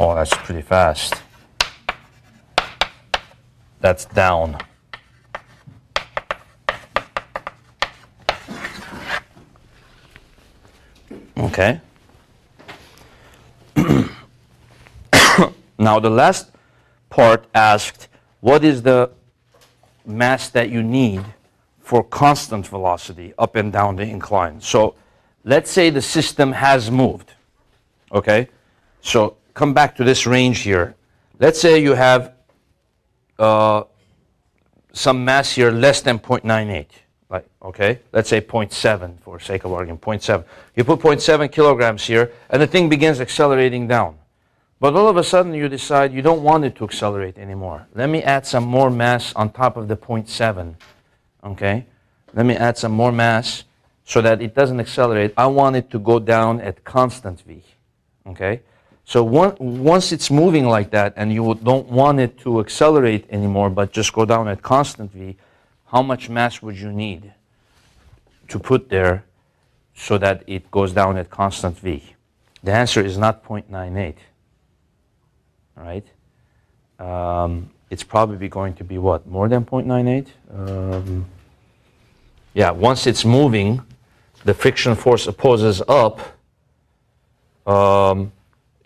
Oh, that's pretty fast. That's down. Okay. Now the last part asked, what is the mass that you need for constant velocity up and down the incline? So let's say the system has moved. Okay? So come back to this range here. Let's say you have some mass here less than 0.98. Like, okay, let's say 0.7 for sake of argument, 0.7. You put 0.7 kilograms here, and the thing begins accelerating down. But all of a sudden, you decide you don't want it to accelerate anymore. Let me add some more mass on top of the 0.7, okay? Let me add some more mass so that it doesn't accelerate. I want it to go down at constant V, okay? So once it's moving like that and you don't want it to accelerate anymore but just go down at constant V, how much mass would you need to put there so that it goes down at constant V? The answer is not 0.98, right? It's probably going to be what? More than 0.98? Yeah, once it's moving, the friction force opposes up.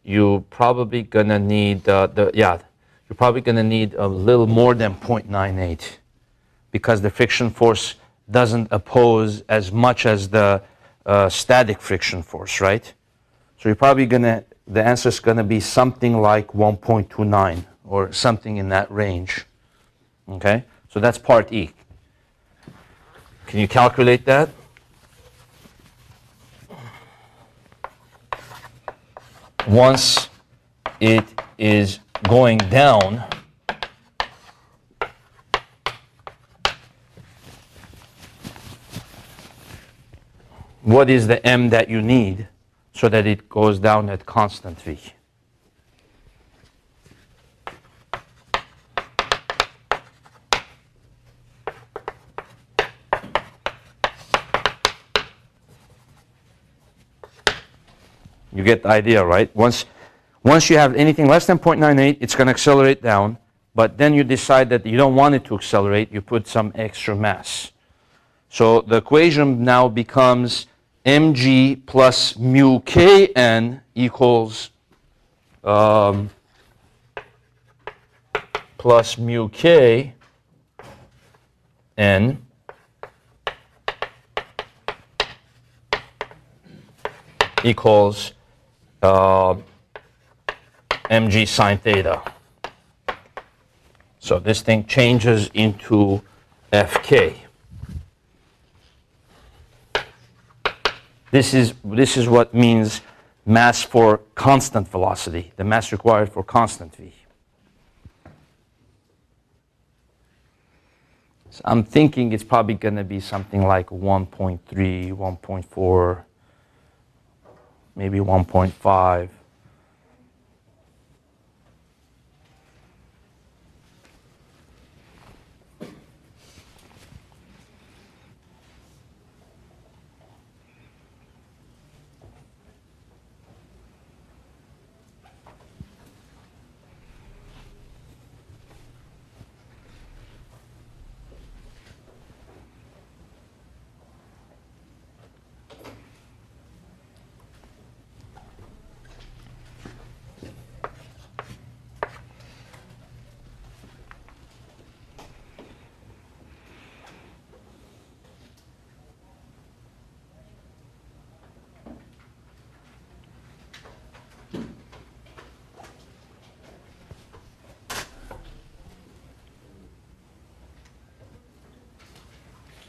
You're probably gonna need you're probably gonna need a little more than 0.98 because the friction force doesn't oppose as much as the static friction force, right? So you're probably gonna, the answer is gonna be something like 1.29 or something in that range. Okay, so that's part E. Can you calculate that? Once it is going down, what is the M that you need so that it goes down at constant V? You get the idea, right? Once you have anything less than 0.98, it's going to accelerate down. But then you decide that you don't want it to accelerate. You put some extra mass. So the equation now becomes mg plus mu kn equals plus mu k n equals mg sine theta. So this thing changes into Fk. This is what means mass for constant velocity, the mass required for constant V. So I'm thinking it's probably going to be something like 1.3, 1.4, maybe 1.5.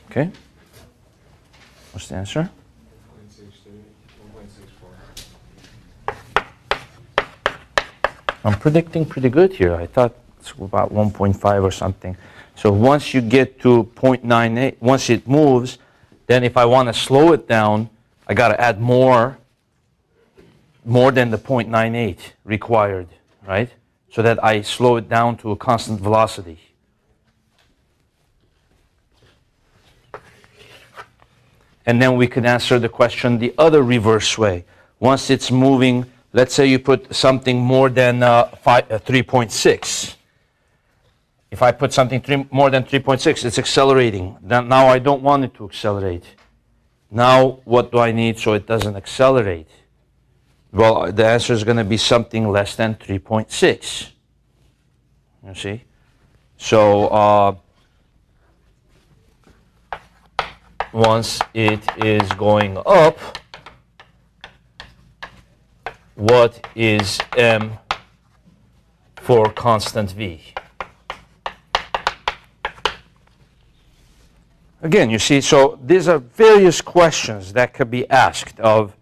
Okay. What's the answer? 1.64. I'm predicting pretty good here. I thought it's about 1.5 or something. So once you get to 0.98, once it moves, then if I want to slow it down, I got to add more than the 0.98 required, right? So that I slow it down to a constant velocity. And then we could answer the question the other reverse way. Once it's moving let's say you put something more than 3.6. If I put something more than 3.6, it's accelerating. Then now I don't want it to accelerate. Now what do I need so it doesn't accelerate? Well, the answer is going to be something less than 3.6. You see? So once it is going up, what is m for constant v? Again, you see, so these are various questions that could be asked of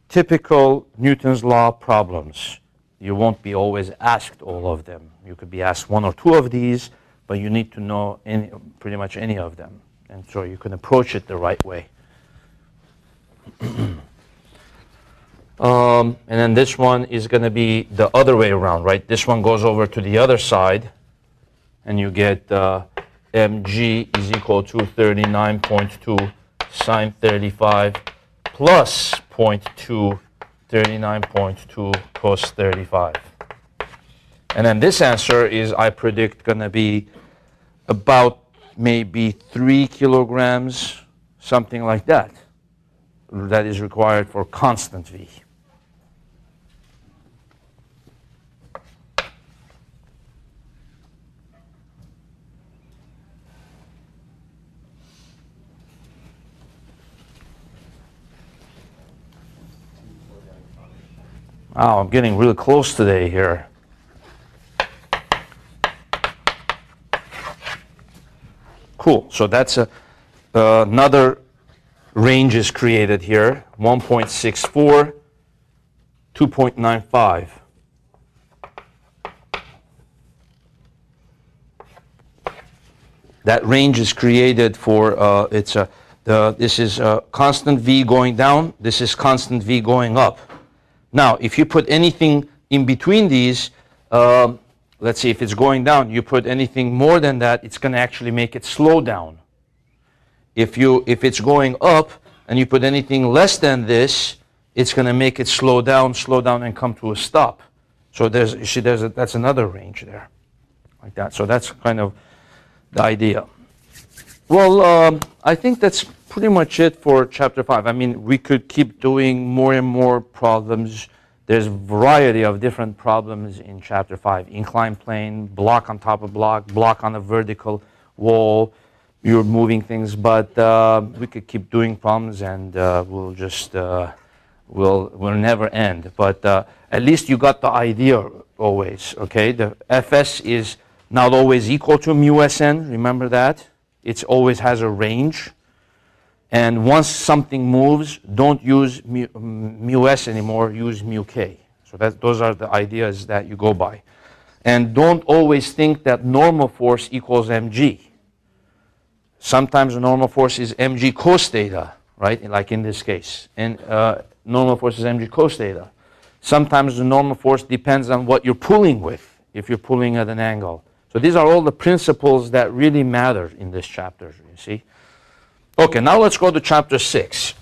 typical Newton's law problems. You won't be always asked all of them. You could be asked one or two of these, but you need to know pretty much any of them. And so you can approach it the right way. And then this one is going to be the other way around, right? This one goes over to the other side, and you get mg is equal to 39.2 sine 35 plus 0.2, 39.2 cos 35. And then this answer is, I predict, going to be about maybe 3 kilograms, something like that. That is required for constant V. Wow, I'm getting really close today here. Cool. So that's another range is created here, 1.64, 2.95. That range is created for, this is constant V going down, this is constant V going up. Now, if you put anything in between these, let's see, if it's going down, you put anything more than that, it's going to actually make it slow down. If it's going up and you put anything less than this, it's going to make it slow down, and come to a stop. So that's another range there, like that. So that's kind of the idea. Well, I think that's pretty much it for Chapter 5. I mean, we could keep doing more and more problems. There's a variety of different problems in Chapter 5. Incline plane, block on top of block on a vertical wall. You're moving things, but we could keep doing problems, and we'll just we'll never end. But at least you got the idea always. Okay, the Fs is not always equal to mu Sn. Remember that. It always has a range. And once something moves, don't use mu s anymore, use mu k. So those are the ideas that you go by. And don't always think that normal force equals mg. Sometimes the normal force is mg cos theta, right? Like in this case. And normal force is mg cos theta. Sometimes the normal force depends on what you're pulling with, if you're pulling at an angle. So these are all the principles that really matter in this chapter, you see. Okay, now let's go to Chapter 6.